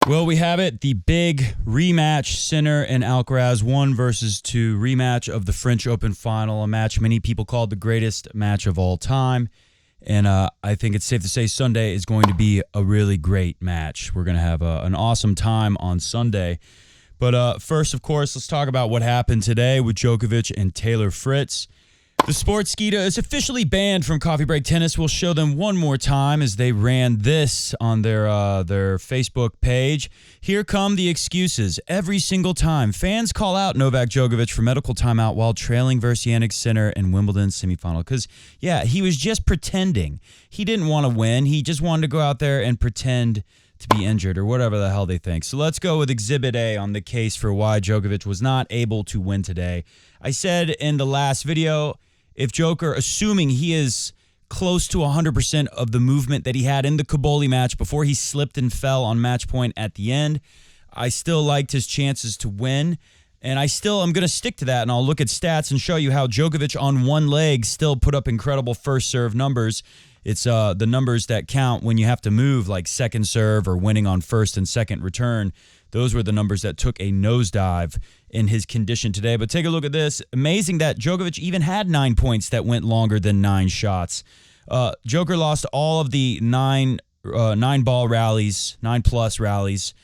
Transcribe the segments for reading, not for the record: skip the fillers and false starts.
Well, we have it. The big rematch, Sinner and Alcaraz 1 versus 2 rematch of the French Open final, a match many people called the greatest match of all time. And I think it's safe to say Sunday is going to be a really great match. We're going to have an awesome time on Sunday. But first, of course, let's talk about what happened today with Djokovic and Taylor Fritz. The Sportskeeda is officially banned from Coffee Break Tennis. We'll show them one more time as they ran this on their Facebook page. Here come the excuses. Every single time, fans call out Novak Djokovic for medical timeout while trailing versus Jannik Sinner in Wimbledon Semi-Final. Because, yeah, he was just pretending. He didn't want to win. He just wanted to go out there and pretend to be injured or whatever the hell they think. So let's go with Exhibit A on the case for why Djokovic was not able to win today. I said in the last video, if Djoker, assuming he is close to 100% of the movement that he had in the Kaboli match before he slipped and fell on match point at the end, I still liked his chances to win. And I'm going to stick to that, and I'll look at stats and show you how Djokovic on one leg still put up incredible first serve numbers. It's the numbers that count when you have to move, like second serve or winning on first and second return. Those were the numbers that took a nosedive in his condition today. But take a look at this. Amazing that Djokovic even had 9 points that went longer than 9 shots. Djoker lost all of the nine ball rallies, 9+ rallies.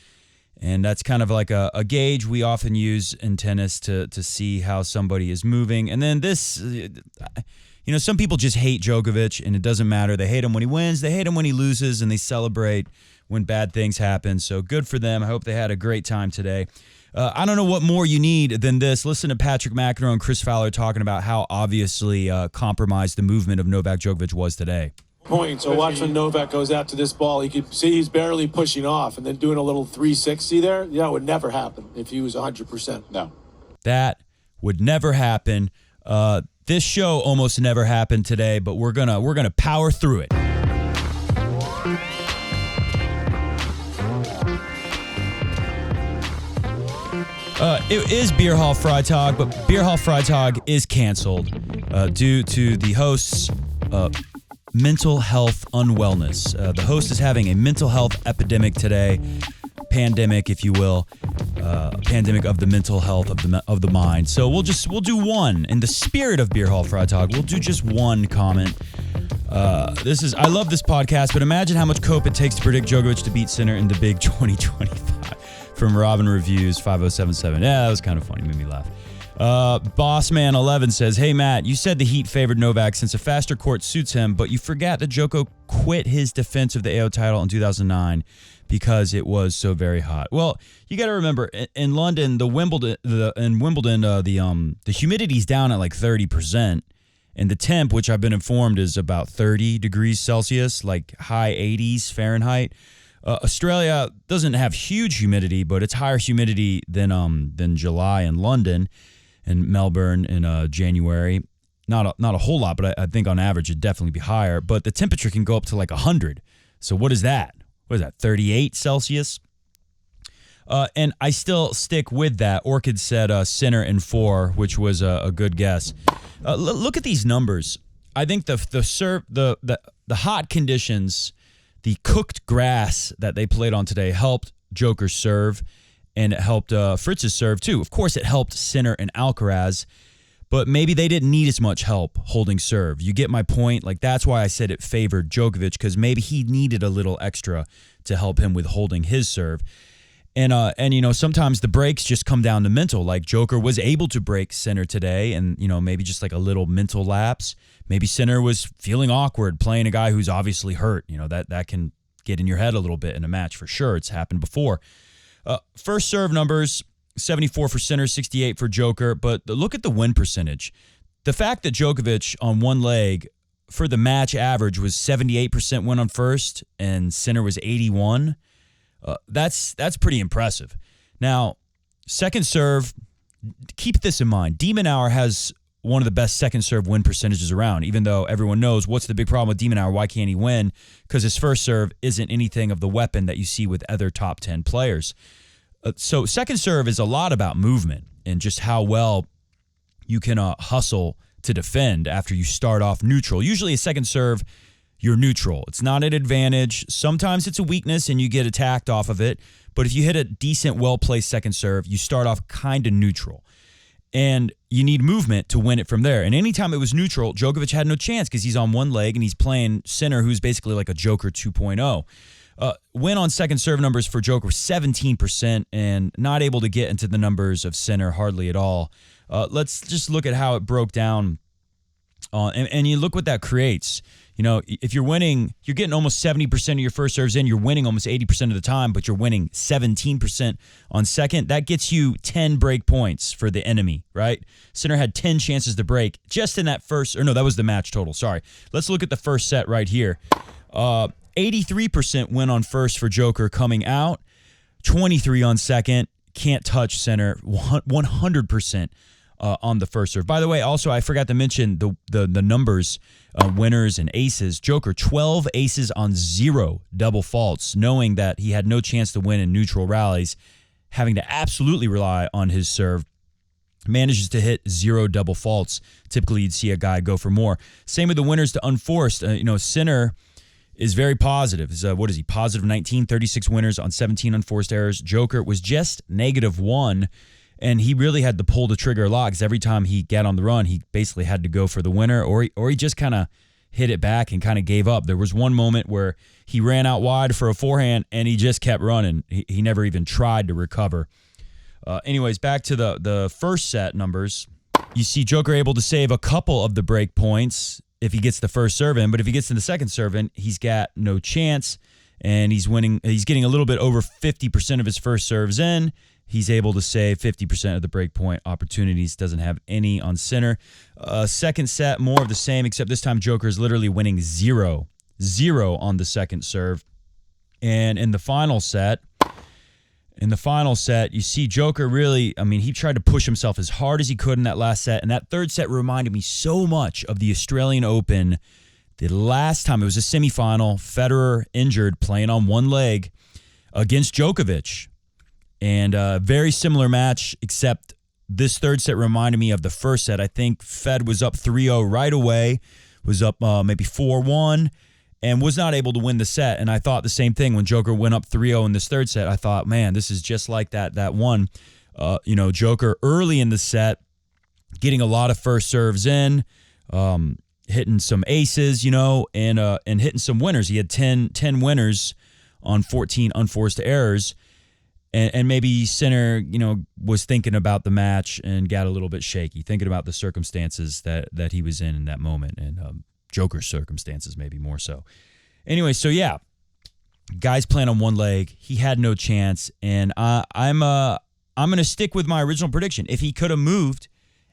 And that's kind of like a gauge we often use in tennis to see how somebody is moving. And then this, some people just hate Djokovic, and it doesn't matter. They hate him when he wins. They hate him when he loses, and they celebrate when bad things happen. So good for them. I hope they had a great time today. I don't know what more you need than this. Listen to Patrick McEnroe and Chris Fowler talking about how obviously compromised the movement of Novak Djokovic was today. Point. So watch when Novak goes out to this ball. You can see he's barely pushing off and then doing a little 360 there. Yeah, it would never happen if he was 100%. No. That would never happen. This show almost never happened today, but we're gonna power through it. It is Beer Hall Freitag, but Beer Hall Freitag is canceled due to the host's mental health unwellness. The host is having a mental health epidemic today, pandemic, if you will, pandemic of the mental health of the mind. So we'll do one in the spirit of Beer Hall Freitag. We'll do just one comment. I love this podcast, but imagine how much cope it takes to predict Djokovic to beat Sinner in the big 2025. From Robin Reviews 5077. Yeah, that was kind of funny. Made me laugh. Bossman11 says, hey, Matt, you said the Heat favored Novak since a faster court suits him, but you forgot that Djoko quit his defense of the AO title in 2009 because it was so very hot. Well, you got to remember, in London, the humidity's down at like 30%, and the temp, which I've been informed is about 30 degrees Celsius, like high 80s Fahrenheit. Australia doesn't have huge humidity, but it's higher humidity than July in London and Melbourne in January. Not a whole lot, but I think on average it'd definitely be higher. But the temperature can go up to like 100. So what is that? What is that, 38 Celsius? And I still stick with that. Orchid said Sinner in 4, which was a good guess. Look at these numbers. I think the hot conditions, the cooked grass that they played on today helped Djoker's serve, and it helped Fritz's serve too. Of course, it helped Sinner and Alcaraz, but maybe they didn't need as much help holding serve. You get my point? Like, that's why I said it favored Djokovic, because maybe he needed a little extra to help him with holding his serve. And sometimes the breaks just come down to mental. Like, Djoker was able to break Sinner today, and, maybe just like a little mental lapse. Maybe Sinner was feeling awkward playing a guy who's obviously hurt. That can get in your head a little bit in a match for sure. It's happened before. First serve numbers, 74 for Sinner, 68 for Djoker. But look at the win percentage. The fact that Djokovic on one leg for the match average was 78% win on first and Sinner was 81. That's pretty impressive. Now, second serve, keep this in mind. De Minaur has one of the best second serve win percentages around, even though everyone knows what's the big problem with De Minaur. Why can't he win? Because his first serve isn't anything of the weapon that you see with other top 10 players. So second serve is a lot about movement and just how well you can hustle to defend after you start off neutral. Usually a second serve you're neutral. It's not an advantage. Sometimes it's a weakness and you get attacked off of it. But if you hit a decent, well-placed second serve, you start off kind of neutral. And you need movement to win it from there. And anytime it was neutral, Djokovic had no chance because he's on one leg and he's playing Sinner, who's basically like a Joker 2.0. Win on second serve numbers for Joker, 17%, and not able to get into the numbers of Sinner hardly at all. Let's just look at how it broke down. And you look what that creates. You know, if you're winning, you're getting almost 70% of your first serves in. You're winning almost 80% of the time, but you're winning 17% on second. That gets you 10 break points for the enemy, right? Sinner had 10 chances to break just in that first, or no, that was the match total. Sorry. Let's look at the first set right here. 83% win on first for Joker coming out, 23 on second. Can't touch Sinner, 100%. On the first serve. By the way, also, I forgot to mention the numbers, winners and aces. Joker, 12 aces on 0 double faults, knowing that he had no chance to win in neutral rallies, having to absolutely rely on his serve. Manages to hit 0 double faults. Typically, you'd see a guy go for more. Same with the winners to unforced. Sinner is very positive. What is he? Positive 19, 36 winners on 17 unforced errors. Joker was just -1. And he really had to pull the trigger a lot because every time he got on the run, he basically had to go for the winner, or he just kind of hit it back and kind of gave up. There was one moment where he ran out wide for a forehand, and he just kept running. He never even tried to recover. Anyways, back to the first set numbers. You see Joker able to save a couple of the break points if he gets the first serve in, but if he gets to the second serve in, he's got no chance, and he's winning. He's getting a little bit over 50% of his first serves in. He's able to save 50% of the breakpoint opportunities. Doesn't have any on Sinner. Second set, more of the same, except this time Joker is literally winning 0 on the second serve. And in the final set, you see Joker really, he tried to push himself as hard as he could in that last set. And that third set reminded me so much of the Australian Open. The last time, it was a semifinal, Federer injured, playing on one leg against Djokovic. And a very similar match, except this third set reminded me of the first set. I think Fed was up 3-0 right away, was up maybe 4-1, and was not able to win the set. And I thought the same thing when Joker went up 3-0 in this third set. I thought, man, this is just like that one. Joker early in the set, getting a lot of first serves in, hitting some aces, and hitting some winners. He had 10 winners on 14 unforced errors. And maybe Sinner, was thinking about the match and got a little bit shaky, thinking about the circumstances that he was in that moment, and Joker's circumstances maybe more so. Anyway, so yeah, guy's playing on one leg. He had no chance, and I'm going to stick with my original prediction. If he could have moved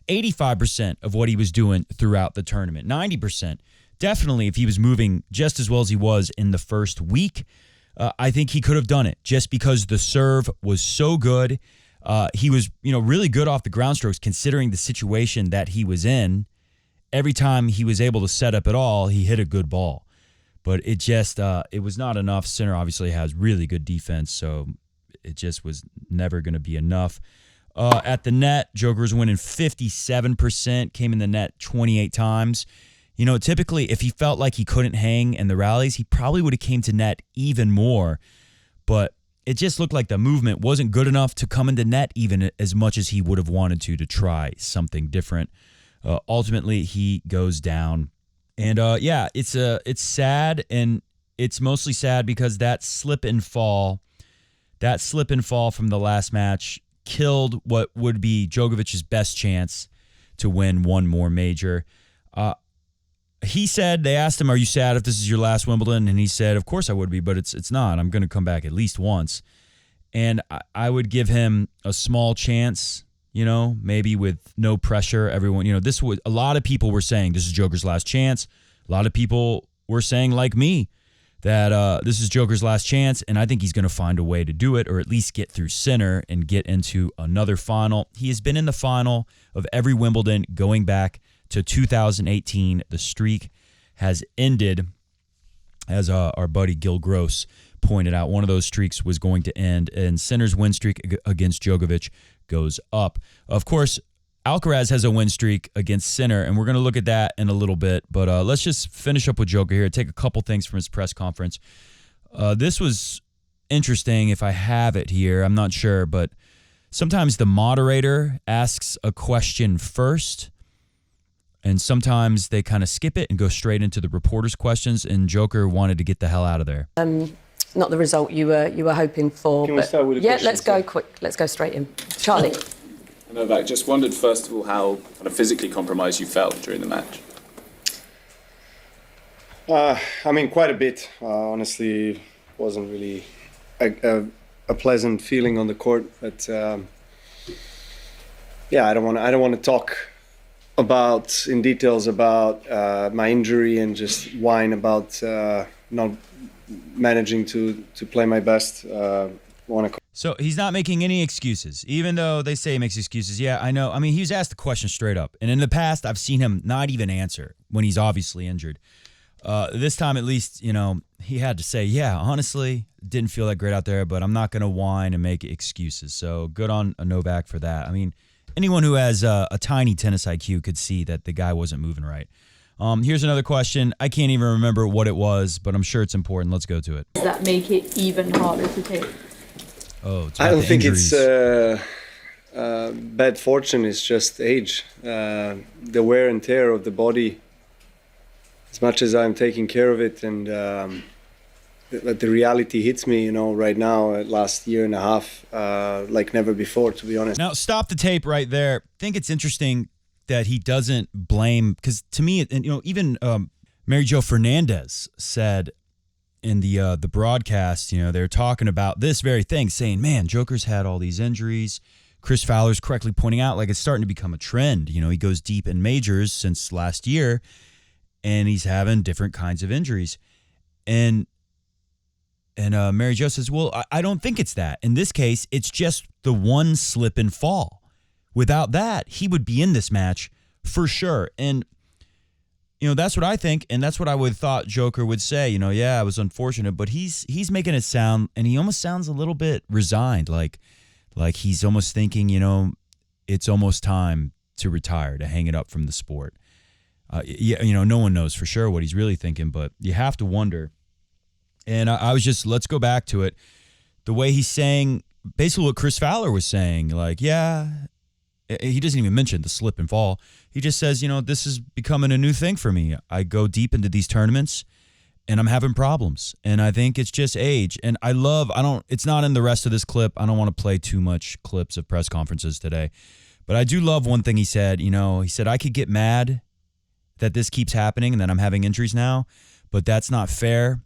85% of what he was doing throughout the tournament, 90%, definitely if he was moving just as well as he was in the first week, I think he could have done it just because the serve was so good. He was, really good off the ground strokes considering the situation that he was in. Every time he was able to set up at all, he hit a good ball. But it just, it was not enough. Sinner obviously has really good defense, so it just was never going to be enough. At the net, Joker was winning 57%, came in the net 28 times. Typically, if he felt like he couldn't hang in the rallies, he probably would have came to net even more. But it just looked like the movement wasn't good enough to come into net even as much as he would have wanted to try something different. Ultimately, he goes down. And, it's sad, and it's mostly sad because that slip and fall from the last match killed what would be Djokovic's best chance to win one more major. He said, they asked him, are you sad if this is your last Wimbledon? And he said, of course I would be, but it's not. I'm going to come back at least once. And I would give him a small chance, maybe with no pressure. Everyone, a lot of people were saying this is Joker's last chance. A lot of people were saying, like me, that this is Joker's last chance, and I think he's going to find a way to do it, or at least get through Sinner and get into another final. He has been in the final of every Wimbledon going back to 2018. The streak has ended, as our buddy Gil Gross pointed out. One of those streaks was going to end, and Sinner's win streak against Djokovic goes up. Of course, Alcaraz has a win streak against Sinner, and we're going to look at that in a little bit. But let's just finish up with Djoker here. Take a couple things from his press conference. This was interesting if I have it here. I'm not sure, but sometimes the moderator asks a question first, and sometimes they kind of skip it and go straight into the reporters' questions, and Djoker wanted to get the hell out of there. Not the result you were hoping for. Can we start with a question? Let's go quick. Let's go straight in. Charlie. Novak, just wondered first of all how kind of physically compromised you felt during the match. Quite a bit. Honestly, wasn't really a pleasant feeling on the court. But I don't want to talk about in details about my injury and just whine about not managing to play my best. So he's not making any excuses, even though they say he makes excuses. Yeah, I know. I mean, he was asked the question straight up. And in the past, I've seen him not even answer when he's obviously injured. This time, at least, he had to say, yeah, honestly, didn't feel that great out there, but I'm not going to whine and make excuses. So good on Novak for that. I mean, anyone who has a tiny tennis IQ could see that the guy wasn't moving right. Here's another question. I can't even remember what it was, but I'm sure it's important. Let's go to it. Does that make it even harder to take? Oh, I don't think it's bad fortune. It's just age. The wear and tear of the body. As much as I'm taking care of it, and the reality hits me, right now, last year and a half, like never before, to be honest. Now, stop the tape right there. I think it's interesting that he doesn't blame, because to me, even Mary Jo Fernandez said in the broadcast, they're talking about this very thing, saying, man, Djoker's had all these injuries. Chris Fowler's correctly pointing out, like, it's starting to become a trend. He goes deep in majors since last year, and he's having different kinds of injuries. And Mary Jo says, well, I don't think it's that. In this case, it's just the one slip and fall. Without that, he would be in this match for sure. And that's what I think, and that's what I would thought Djoker would say. Yeah, it was unfortunate, but he's making it sound, and he almost sounds a little bit resigned, like he's almost thinking, it's almost time to retire, to hang it up from the sport. No one knows for sure what he's really thinking, but you have to wonder. And I was just, let's go back to it. The way he's saying, basically what Chris Fowler was saying, like, yeah, he doesn't even mention the slip and fall. He just says, this is becoming a new thing for me. I go deep into these tournaments and I'm having problems. And I think it's just age. And it's not in the rest of this clip. I don't want to play too much clips of press conferences today. But I do love one thing he said. He said, I could get mad that this keeps happening and that I'm having injuries now, but that's not fair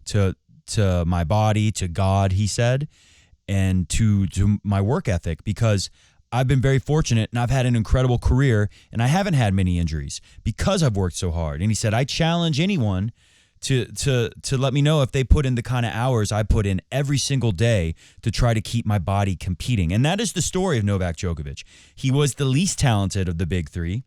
to my body, to God, he said, and to my work ethic, because I've been very fortunate and I've had an incredible career and I haven't had many injuries because I've worked so hard. And he said, I challenge anyone to let me know if they put in the kind of hours I put in every single day to try to keep my body competing. And that is the story of Novak Djokovic. He was the least talented of the big three,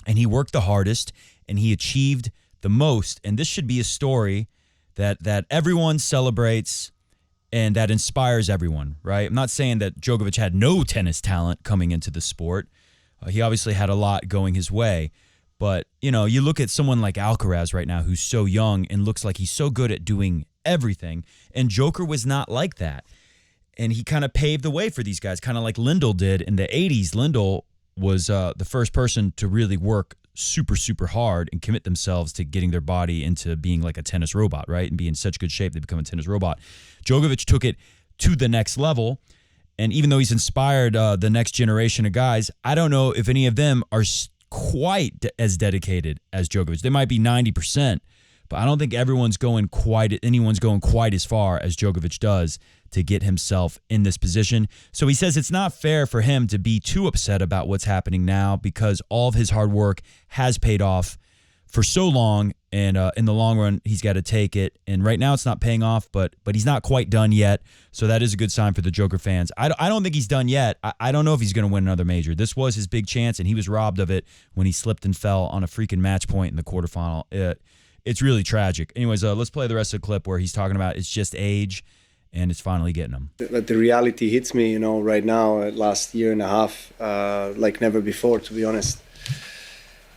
and he worked the hardest and he achieved the most. And this should be a story that everyone celebrates and that inspires everyone, right? I'm not saying that Djokovic had no tennis talent coming into the sport. He obviously had a lot going his way. But, you look at someone like Alcaraz right now who's so young and looks like he's so good at doing everything. And Djoker was not like that. And he kind of paved the way for these guys, kind of like Lindell did in the 80s. Lindell was the first person to really work super, super hard and commit themselves to getting their body into being like a tennis robot, right? And be in such good shape they become a tennis robot. Djokovic took it to the next level. And even though he's inspired the next generation of guys, I don't know if any of them are quite as dedicated as Djokovic. They might be 90%, but I don't think anyone's going quite as far as Djokovic does to get himself in this position. So he says it's not fair for him to be too upset about what's happening now because all of his hard work has paid off for so long, and in the long run, he's got to take it. And right now, it's not paying off, but he's not quite done yet. So that is a good sign for the Djoker fans. I don't think he's done yet. I don't know if he's going to win another major. This was his big chance, and he was robbed of it when he slipped and fell on a freaking match point in the quarterfinal. It's really tragic. Anyways, let's play the rest of the clip where he's talking about it's just age, and it's finally getting him. But the reality hits me, right now, last year and a half, like never before, to be honest.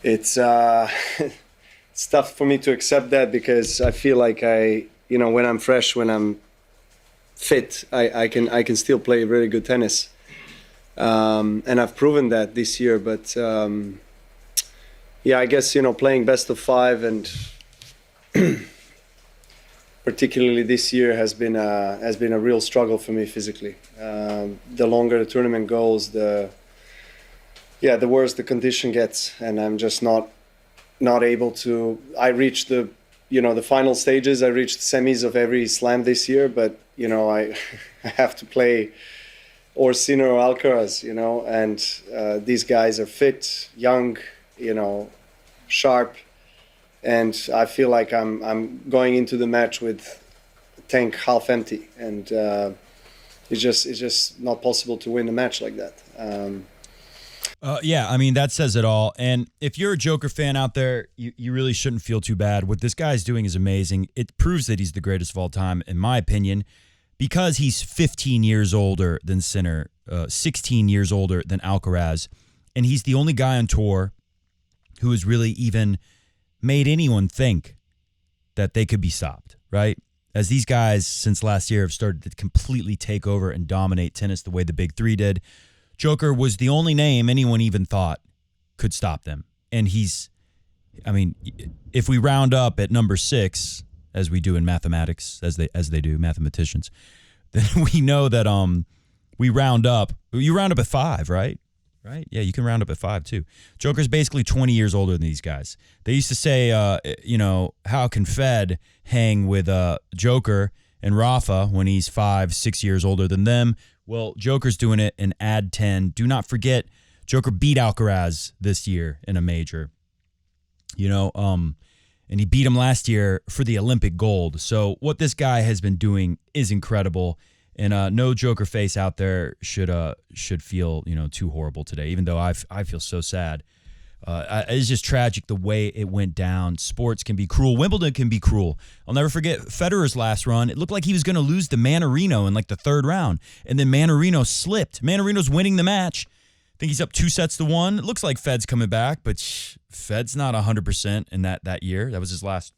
It's it's tough for me to accept that, because I feel like when I'm fresh, when I'm fit, I can still play very good tennis. And I've proven that this year, but I guess, playing best of 5 and particularly this year has been a real struggle for me physically. The longer the tournament goes, the worse the condition gets, and I'm just not able to. I reached the final stages. I reached semis of every slam this year, but I have to play or Sinner or Alcaraz, and these guys are fit, young, sharp. And I feel like I'm going into the match with the tank half empty, and it's just not possible to win a match like that. I mean, that says it all. And if you're a Djoker fan out there, you really shouldn't feel too bad. What this guy's doing is amazing. It proves that he's the greatest of all time, in my opinion, because he's 15 years older than Sinner, 16 years older than Alcaraz, and he's the only guy on tour who has really even made anyone think that they could be stopped, right? As these guys since last year have started to completely take over and dominate tennis the way the big three did, Djoker was the only name anyone even thought could stop them. And if we round up at number 6, as we do in mathematics, as they do, mathematicians, then we know that you round up at 5, right? Right? Yeah, you can round up at 5 too. Joker's basically 20 years older than these guys. They used to say, how can Fed hang with Djoker and Rafa when he's 5-6 years older than them? Well, Joker's doing it and add 10. Do not forget, Djoker beat Alcaraz this year in a major. And he beat him last year for the Olympic gold. So what this guy has been doing is incredible. And no Djoker face out there should feel too horrible today, even though I feel so sad. It's just tragic the way it went down. Sports can be cruel. Wimbledon can be cruel. I'll never forget Federer's last run. It looked like he was going to lose to Manarino in like the 3rd round, and then Manarino slipped. Manarino's winning the match. I think he's up 2-1. It looks like Fed's coming back, but Fed's not 100% in that year. That was his last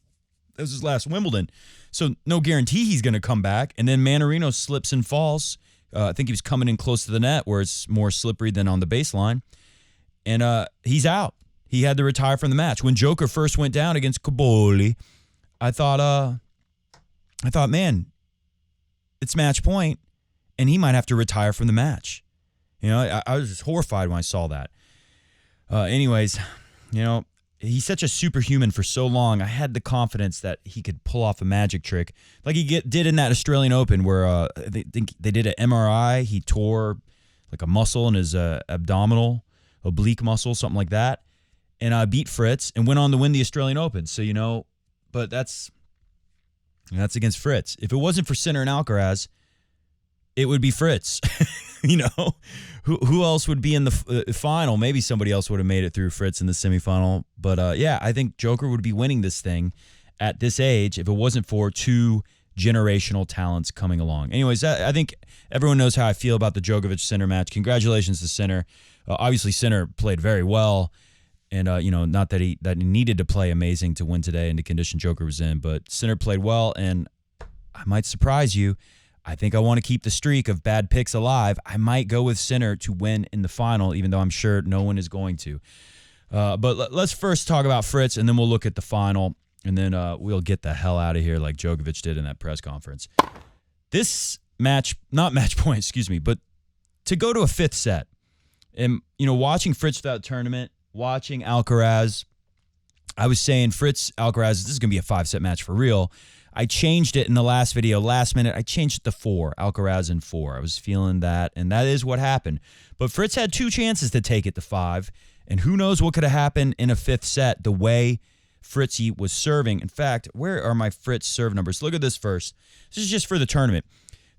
Wimbledon. So no guarantee he's going to come back. And then Manarino slips and falls. I think he was coming in close to the net where it's more slippery than on the baseline. And he's out. He had to retire from the match. When Djoker first went down against Caboli, I thought, man, it's match point, and he might have to retire from the match. I was just horrified when I saw that. Anyways, he's such a superhuman for so long. I had the confidence that he could pull off a magic trick like he did in that Australian Open where they did an MRI. He tore like a muscle in his abdominal, oblique muscle, something like that. And beat Fritz and went on to win the Australian Open. So, but that's against Fritz. If it wasn't for Sinner and Alcaraz, it would be Fritz. Who else would be in the final? Maybe somebody else would have made it through Fritz in the semifinal. But I think Djoker would be winning this thing at this age if it wasn't for 2 generational talents coming along. Anyways, I think everyone knows how I feel about the Djokovic-Sinner match. Congratulations to Sinner. Obviously, Sinner played very well. And, not that he needed to play amazing to win today in the condition Djoker was in. But Sinner played well, and I might surprise you. I think I want to keep the streak of bad picks alive. I might go with Sinner to win in the final, even though I'm sure no one is going to. But let's first talk about Fritz, and then we'll look at the final, and then we'll get the hell out of here like Djokovic did in that press conference. This match, not match point, excuse me, but to go to a 5th set, and, watching Fritz throughout the tournament, watching Alcaraz, I was saying, Fritz, Alcaraz, this is going to be a 5-set match for real. I changed it in the last video, last minute. I changed it to 4, Alcaraz in 4. I was feeling that, and that is what happened. But Fritz had 2 chances to take it to 5, and who knows what could have happened in a 5th set, the way Fritzy was serving. In fact, where are my Fritz serve numbers? Look at this first. This is just for the tournament.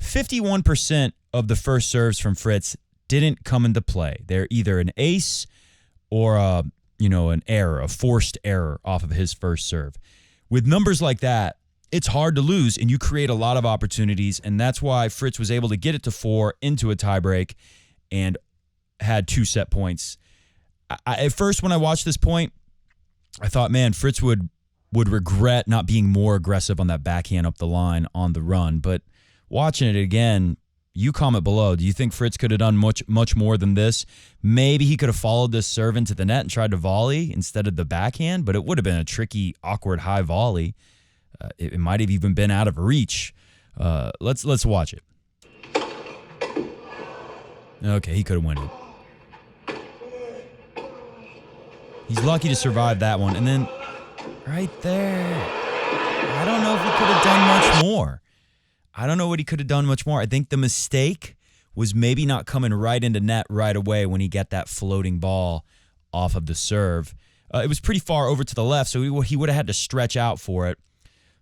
51% of the first serves from Fritz didn't come into play. They're either an ace or an error, a forced error off of his first serve. With numbers like that, it's hard to lose, and you create a lot of opportunities, and that's why Fritz was able to get it to 4 into a tiebreak and had 2 set points. At first, when I watched this point, I thought, man, Fritz would regret not being more aggressive on that backhand up the line on the run. But watching it again, you comment below. Do you think Fritz could have done much more than this? Maybe he could have followed this serve into the net and tried to volley instead of the backhand, but it would have been a tricky, awkward high volley. It might have even been out of reach. Let's watch it. Okay, he could have won it. He's lucky to survive that one. And then right there, I don't know if he could have done much more. I don't know what he could have done much more. I think the mistake was maybe not coming right into net right away when he got that floating ball off of the serve. It was pretty far over to the left, so he would have had to stretch out for it.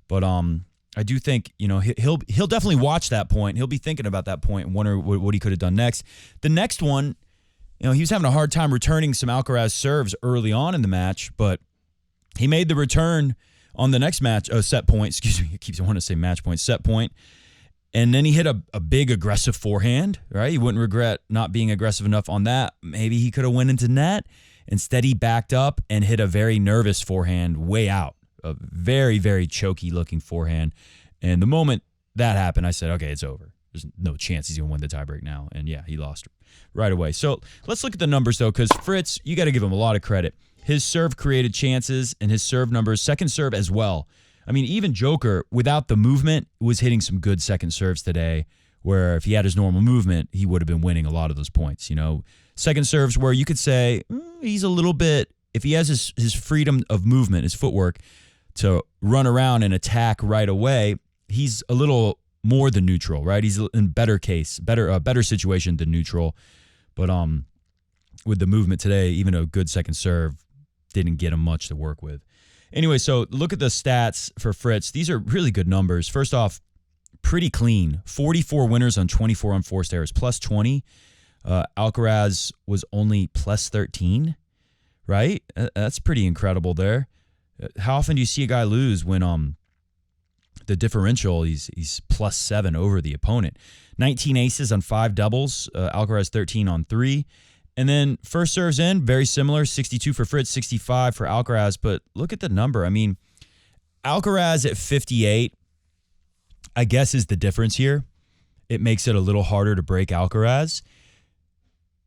But I do think, he'll definitely watch that point. He'll be thinking about that point and wonder what he could have done next. The next one, he was having a hard time returning some Alcaraz serves early on in the match, but he made the return on the next match, set point. Excuse me, I want to say match point, set point. And then he hit a big aggressive forehand, right? He wouldn't regret not being aggressive enough on that. Maybe he could have went into net. Instead, he backed up and hit a very nervous forehand way out. A very, very choky looking forehand. And the moment that happened, I said, okay, it's over. There's no chance he's going to win the tiebreak now. And yeah, he lost right away. So let's look at the numbers, though, because Fritz, you got to give him a lot of credit. His serve created chances, and his serve numbers, second serve as well. I mean, even Djoker, without the movement, was hitting some good second serves today, where if he had his normal movement, he would have been winning a lot of those points. Second serves where you could say he's a little bit, if he has his freedom of movement, his footwork, to run around and attack right away, he's a little more than neutral, right? He's in better situation than neutral. But with the movement today, even a good second serve didn't get him much to work with. Anyway, so look at the stats for Fritz. These are really good numbers. First off, pretty clean. 44 winners on 24 unforced errors, plus 20. Alcaraz was only plus 13, right? That's pretty incredible there. How often do you see a guy lose when the differential, he's plus 7 over the opponent? 19 aces on 5 doubles, Alcaraz 13 on 3. And then first serves in, very similar, 62 for Fritz, 65 for Alcaraz. But look at the number. I mean, Alcaraz at 58, I guess, is the difference here. It makes it a little harder to break Alcaraz.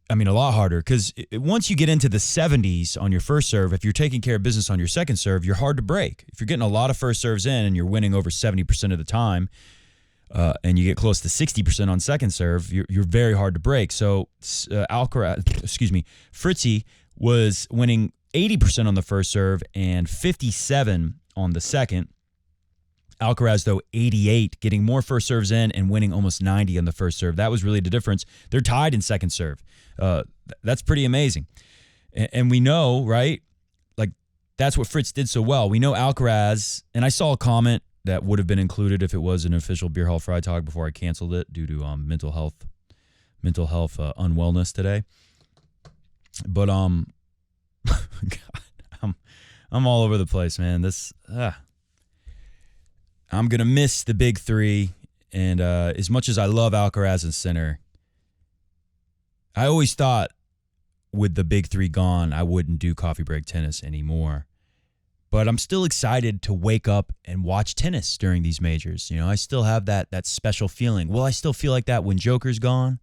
I mean, a lot harder, because once you get into the 70s on your first serve, if you're taking care of business on your second serve, you're hard to break. If you're getting a lot of first serves in and you're winning over 70% of the time, and you get close to 60% on second serve, you're very hard to break. So Fritzy was winning 80% on the first serve and 57 on the second. Alcaraz, though, 88, getting more first serves in and winning almost 90 on the first serve. That was really the difference. They're tied in second serve. That's pretty amazing. And we know, right, like that's what Fritz did so well. We know Alcaraz, and I saw a comment that would have been included if it was an official Beer Hall Fry Talk before I canceled it due to mental health unwellness today. But God, I'm all over the place, man. I'm gonna miss the big three, and as much as I love Alcaraz and Sinner, I always thought with the big three gone, I wouldn't do coffee break tennis anymore. But I'm still excited to wake up and watch tennis during these majors. I still have that special feeling. Will I still feel like that when Joker's gone?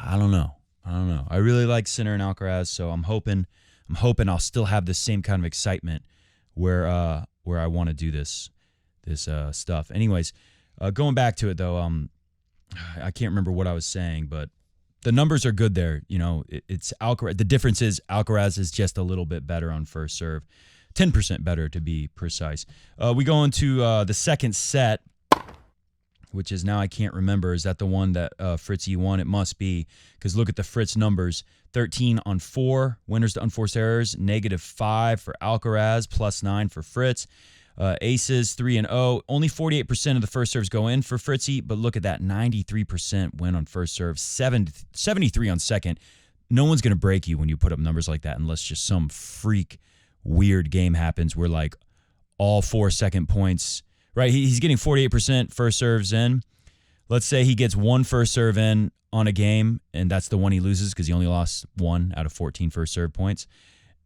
I don't know. I really like Sinner and Alcaraz, so I'm hoping I'll still have the same kind of excitement where I want to do this stuff. Anyways, going back to it though, I can't remember what I was saying, but the numbers are good there. It's Alcaraz. The difference is Alcaraz is just a little bit better on first serve. 10% better to be precise. We go into the second set, which is now I can't remember. Is that the one that Fritzy won? It must be, because look at the Fritz numbers. 13 on 4, winners to unforced errors, -5 for Alcaraz, +9 for Fritz. Aces, 3 and 0. Only 48% of the first serves go in for Fritzy, but look at that, 93% win on first serve, 73 on second. No one's going to break you when you put up numbers like that unless just some freak weird game happens where like all 4 second points right? He's getting 48% first serves in. Let's say he gets one first serve in on a game, and that's the one he loses because he only lost 1 out of 14 first serve points.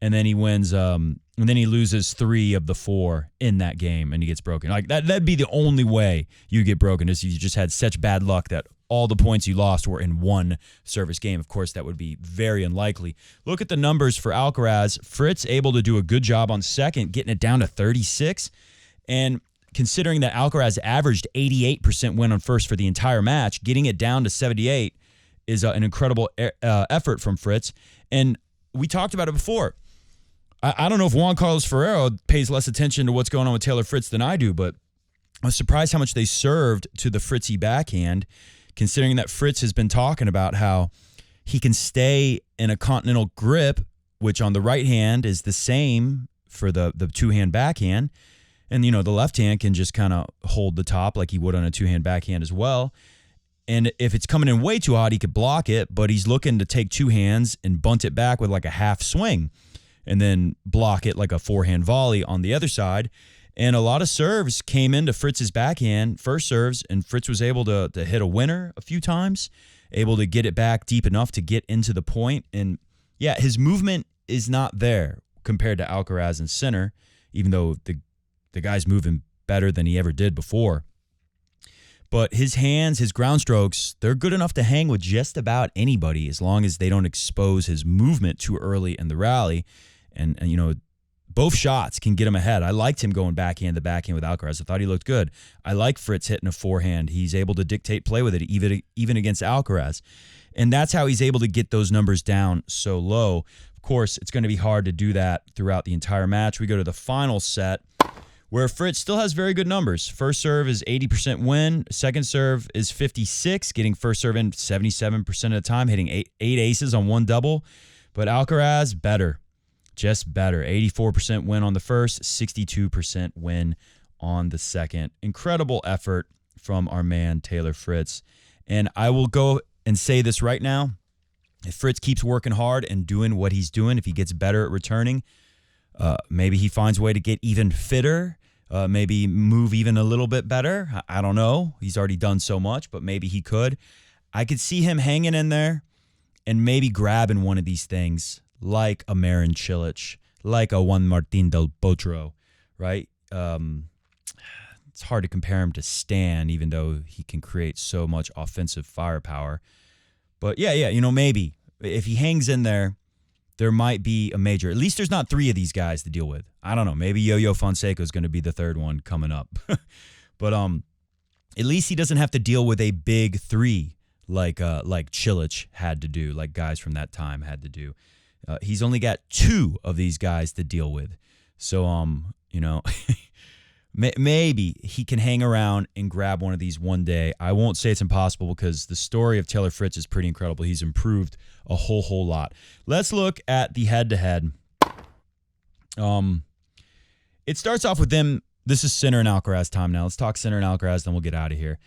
And then he wins, and then he loses 3 of the 4 in that game, and he gets broken. Like that'd be the only way you get broken, is you just had such bad luck that all the points you lost were in one service game. Of course, that would be very unlikely. Look at the numbers for Alcaraz. Fritz able to do a good job on second, getting it down to 36. And considering that Alcaraz averaged 88% win on first for the entire match, getting it down to 78 is an incredible effort from Fritz. And we talked about it before. I don't know if Juan Carlos Ferrero pays less attention to what's going on with Taylor Fritz than I do, but I was surprised how much they served to the Fritzy backhand, considering that Fritz has been talking about how he can stay in a continental grip, which on the right hand is the same for the two-hand backhand. And, the left hand can just kind of hold the top like he would on a two-hand backhand as well. And if it's coming in way too hot, he could block it, but he's looking to take two hands and bunt it back with like a half swing and then block it like a forehand volley on the other side. And a lot of serves came into Fritz's backhand, first serves, and Fritz was able to hit a winner a few times, able to get it back deep enough to get into the point. And, yeah, his movement is not there compared to Alcaraz and Sinner, even though the guy's moving better than he ever did before. But his hands, his ground strokes, they're good enough to hang with just about anybody as long as they don't expose his movement too early in the rally. And both shots can get him ahead. I liked him going backhand to backhand with Alcaraz. I thought he looked good. I like Fritz hitting a forehand. He's able to dictate play with it, even against Alcaraz. And that's how he's able to get those numbers down so low. Of course, it's going to be hard to do that throughout the entire match. We go to the final set, where Fritz still has very good numbers. First serve is 80% win. Second serve is 56, getting first serve in 77% of the time, hitting eight aces on one double. But Alcaraz, better. Just better. 84% win on the first, 62% win on the second. Incredible effort from our man, Taylor Fritz. And I will go and say this right now. If Fritz keeps working hard and doing what he's doing, if he gets better at returning, maybe he finds a way to get even fitter, maybe move even a little bit better. I don't know. He's already done so much, but maybe he could. I could see him hanging in there and maybe grabbing one of these things, like a Marin Cilic, like a Juan Martín del Potro, right? It's hard to compare him to Stan, even though he can create so much offensive firepower. But yeah, maybe if he hangs in there, there might be a major. At least there's not 3 of these guys to deal with. I don't know. Maybe Yo-Yo Fonseca is going to be the third one coming up. But at least he doesn't have to deal with a big 3 like Cilic had to do, like guys from that time had to do. He's only got 2 of these guys to deal with. So, maybe he can hang around and grab one of these one day. I won't say it's impossible because the story of Taylor Fritz is pretty incredible. He's improved a whole lot. Let's look at the head-to-head. It starts off with them. This is Sinner and Alcaraz time now. Let's talk Sinner and Alcaraz, then we'll get out of here.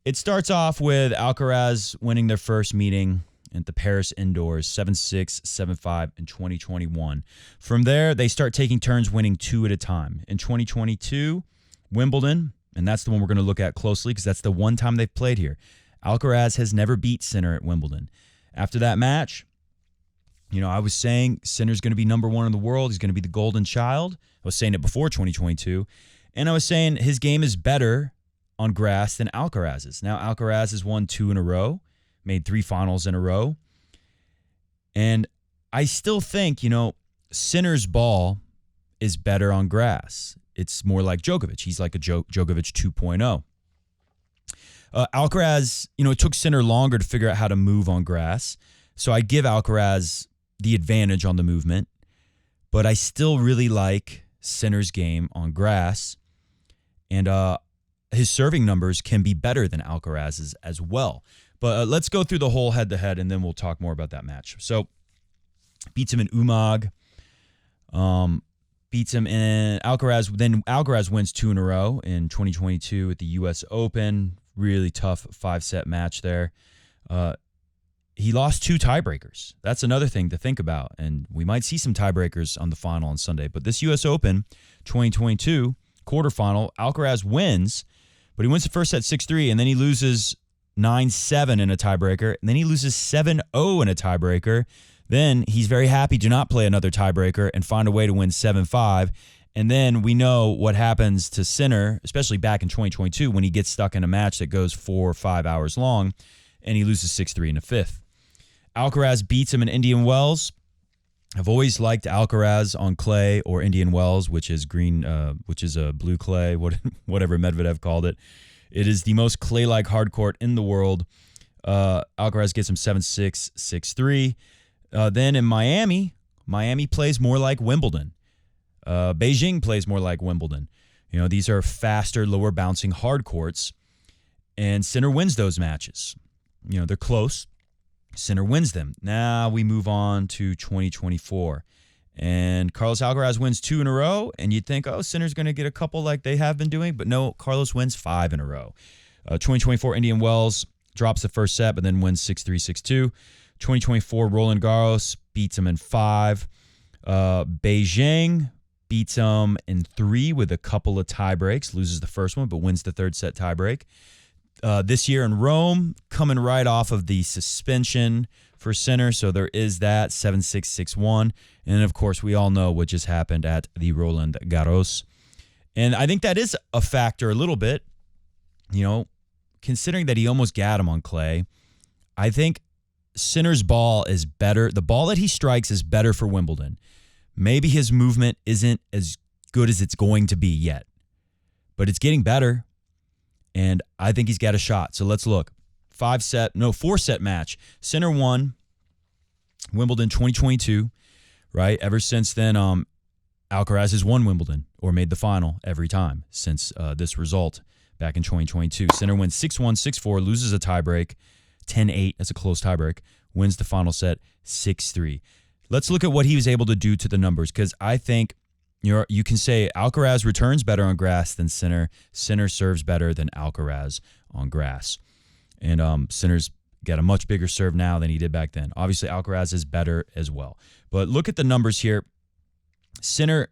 It starts off with Alcaraz winning their first meeting at the Paris indoors, 7-6, 7-5 in 2021. From there, they start taking turns winning 2 at a time. In 2022, Wimbledon, and that's the one we're going to look at closely because that's the one time they've played here. Alcaraz has never beat Sinner at Wimbledon. After that match, I was saying Sinner's going to be number 1 in the world. He's going to be the golden child. I was saying it before 2022. And I was saying his game is better on grass than Alcaraz's. Now, Alcaraz has won 2 in a row, made 3 finals in a row. And I still think, Sinner's ball is better on grass. It's more like Djokovic. He's like a Djokovic 2.0. Alcaraz, it took Sinner longer to figure out how to move on grass. So I give Alcaraz the advantage on the movement. But I still really like Sinner's game on grass. And his serving numbers can be better than Alcaraz's as well. But let's go through the whole head-to-head, and then we'll talk more about that match. So, beats him in Umag. Beats him in Alcaraz. Then Alcaraz wins 2 in a row in 2022 at the U.S. Open. Really tough 5-set match there. He lost 2 tiebreakers. That's another thing to think about. And we might see some tiebreakers on the final on Sunday. But this U.S. Open 2022, quarterfinal. Alcaraz wins, but he wins the first set 6-3, and then he loses 9-7 in a tiebreaker, and then he loses 7-0 in a tiebreaker. Then he's very happy to not play another tiebreaker and find a way to win 7-5. And then we know what happens to Sinner, especially back in 2022 when he gets stuck in a match that goes 4 or 5 hours long, and he loses 6-3 in the fifth. Alcaraz beats him in Indian Wells. I've always liked Alcaraz on clay or Indian Wells, which is a blue clay, whatever Medvedev called it. It is the most clay-like hard court in the world. Alcaraz gets him 7-6, 6-3. Then in Miami plays more like Wimbledon. Beijing plays more like Wimbledon. These are faster, lower bouncing hard courts, and Sinner wins those matches. They're close. Sinner wins them. Now we move on to 2024. And Carlos Alcaraz wins 2 in a row, and you'd think, Sinner's going to get a couple like they have been doing, but no, Carlos wins 5 in a row. 2024 Indian Wells drops the first set, but then wins 6-3, 6-2. 2024 Roland Garros beats him in 5. Beijing beats him in 3 with a couple of tie breaks, loses the first one, but wins the third set tie break. This year in Rome, coming right off of the suspension for Sinner, so there is that, 7-6, 6-1. And, of course, we all know what just happened at the Roland Garros. And I think that is a factor a little bit, considering that he almost got him on clay. I think Sinner's ball is better. The ball that he strikes is better for Wimbledon. Maybe his movement isn't as good as it's going to be yet, but it's getting better, and I think he's got a shot. So let's look. 4-set match. Sinner won Wimbledon 2022, right? Ever since then, Alcaraz has won Wimbledon or made the final every time since this result back in 2022. Sinner wins 6-1, 6-4, loses a tiebreak, 10-8. That's a close tiebreak. Wins the final set 6-3. Let's look at what he was able to do to the numbers, because I think you can say Alcaraz returns better on grass than Sinner. Sinner serves better than Alcaraz on grass. And Sinner's got a much bigger serve now than he did back then. Obviously, Alcaraz is better as well. But look at the numbers here. Sinner,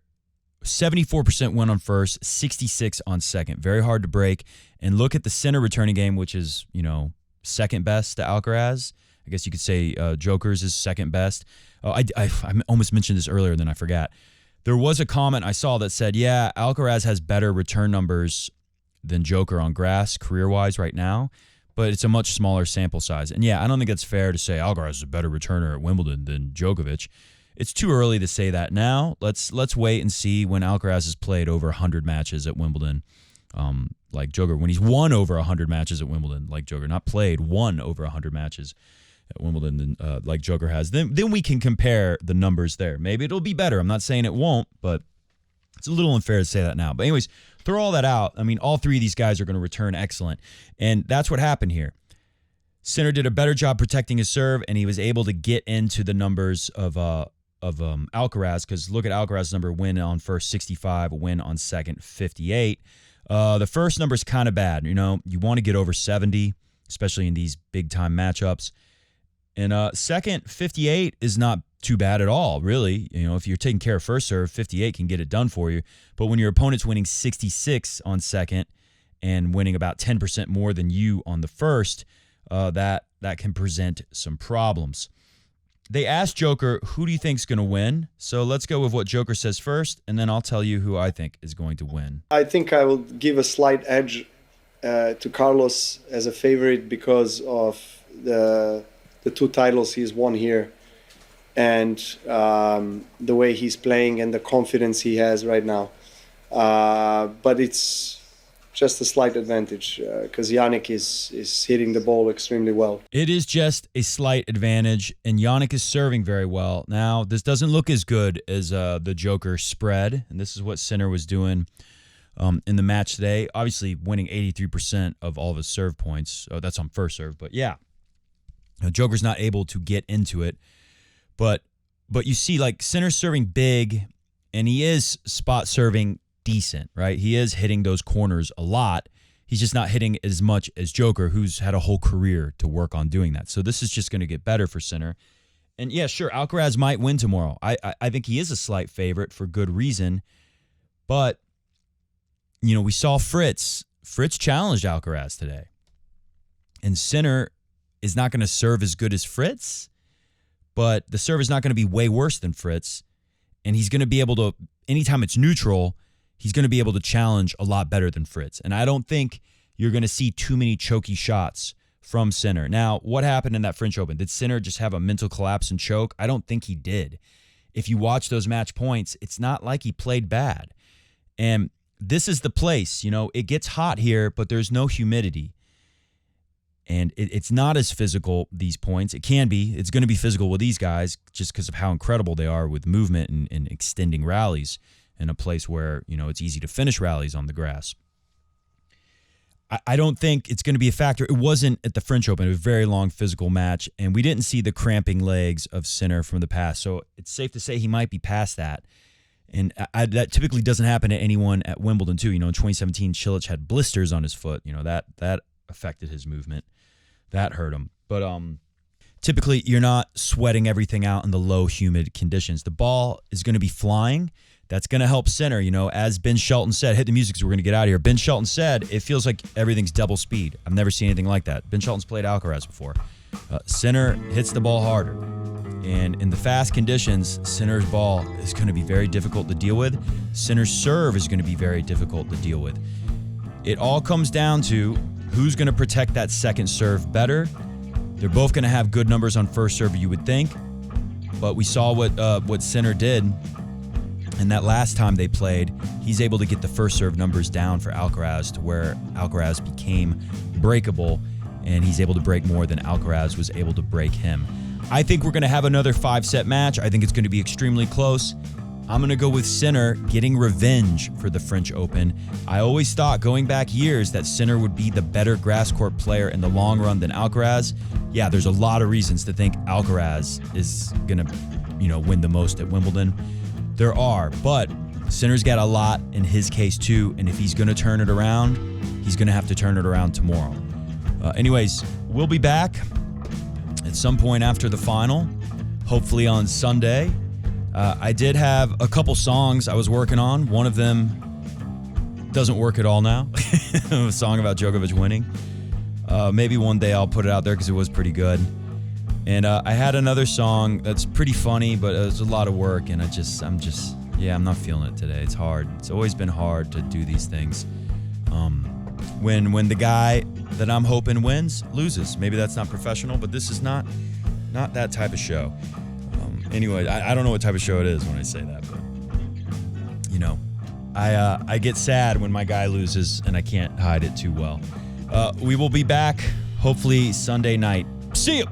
74% win on first, 66 on second. Very hard to break. And look at the Sinner returning game, which is, second best to Alcaraz. I guess you could say Djoker's is second best. I almost mentioned this earlier, then I forgot. There was a comment I saw that said, yeah, Alcaraz has better return numbers than Djoker on grass career-wise right now, but it's a much smaller sample size. And yeah, I don't think it's fair to say Alcaraz is a better returner at Wimbledon than Djokovic. It's too early to say that now. Let's wait and see when Alcaraz has played over 100 matches at Wimbledon, like Djoker. When he's won over 100 matches at Wimbledon, like Djoker, not played, won over 100 matches at Wimbledon like Djoker has. Then we can compare the numbers there. Maybe it'll be better. I'm not saying it won't, but it's a little unfair to say that now. But anyways, throw all that out. I mean, all three of these guys are going to return excellent. And that's what happened here. Sinner did a better job protecting his serve, and he was able to get into the numbers of Alcaraz, because look at Alcaraz's number: win on first 65, win on second 58. The first number is kind of bad. You want to get over 70, especially in these big-time matchups. And second, 58 is not too bad at all, really. If you're taking care of first serve, 58 can get it done for you. But when your opponent's winning 66 on second and winning about 10% more than you on the first, that can present some problems. They asked Djoker, who do you think's going to win? So let's go with what Djoker says first, and then I'll tell you who I think is going to win. I think I will give a slight edge to Carlos as a favorite because of the 2 titles he's won here, and the way he's playing and the confidence he has right now. But it's just a slight advantage because Jannik is hitting the ball extremely well. It is just a slight advantage, and Jannik is serving very well. Now, this doesn't look as good as the Djoker spread, and this is what Sinner was doing in the match today. Obviously, winning 83% of all of his serve points. Oh, that's on first serve, but yeah. Joker's not able to get into it, but you see, like, Sinner's serving big, and he is spot serving decent, right? He is hitting those corners a lot. He's just not hitting as much as Djoker, who's had a whole career to work on doing that. So this is just going to get better for Sinner. And yeah, sure, Alcaraz might win tomorrow. I think he is a slight favorite for good reason, but we saw Fritz. Fritz challenged Alcaraz today. And Sinner is not going to serve as good as Fritz, but the serve is not going to be way worse than Fritz. And he's going to be able to, anytime it's neutral, he's going to be able to challenge a lot better than Fritz. And I don't think you're going to see too many choky shots from Sinner. Now, what happened in that French Open? Did Sinner just have a mental collapse and choke? I don't think he did. If you watch those match points, it's not like he played bad. And this is the place, it gets hot here, but there's no humidity. And it's not as physical, these points. It can be. It's going to be physical with these guys just because of how incredible they are with movement and extending rallies in a place where, it's easy to finish rallies on the grass. I don't think it's going to be a factor. It wasn't at the French Open. It was a very long physical match, and we didn't see the cramping legs of Sinner from the past. So it's safe to say he might be past that. And that typically doesn't happen to anyone at Wimbledon, too. In 2017, Cilic had blisters on his foot. That affected his movement. That hurt him. But typically, you're not sweating everything out in the low, humid conditions. The ball is going to be flying. That's going to help Sinner. As Ben Shelton said, hit the music because we're going to get out of here. Ben Shelton said, it feels like everything's double speed. I've never seen anything like that. Ben Shelton's played Alcaraz before. Sinner hits the ball harder. And in the fast conditions, Sinner's ball is going to be very difficult to deal with. Sinner's serve is going to be very difficult to deal with. It all comes down to who's going to protect that second serve better. They're both going to have good numbers on first serve, you would think. But we saw what Sinner did. And that last time they played, he's able to get the first serve numbers down for Alcaraz to where Alcaraz became breakable, and he's able to break more than Alcaraz was able to break him. I think we're going to have another 5-set match. I think it's going to be extremely close. I'm going to go with Sinner getting revenge for the French Open. I always thought, going back years, that Sinner would be the better grass court player in the long run than Alcaraz. Yeah, there's a lot of reasons to think Alcaraz is going to, win the most at Wimbledon. There are, but Sinner's got a lot in his case too, and if he's going to turn it around, he's going to have to turn it around tomorrow. Anyways, we'll be back at some point after the final, hopefully on Sunday. I did have a couple songs I was working on. One of them doesn't work at all now. A song about Djokovic winning. Maybe one day I'll put it out there because it was pretty good. And I had another song that's pretty funny, but it was a lot of work, and I'm not feeling it today. It's hard. It's always been hard to do these things. When the guy that I'm hoping wins loses. Maybe that's not professional, but this is not that type of show. Anyway, I don't know what type of show it is when I say that, but I get sad when my guy loses, and I can't hide it too well. We will be back hopefully Sunday night. See you.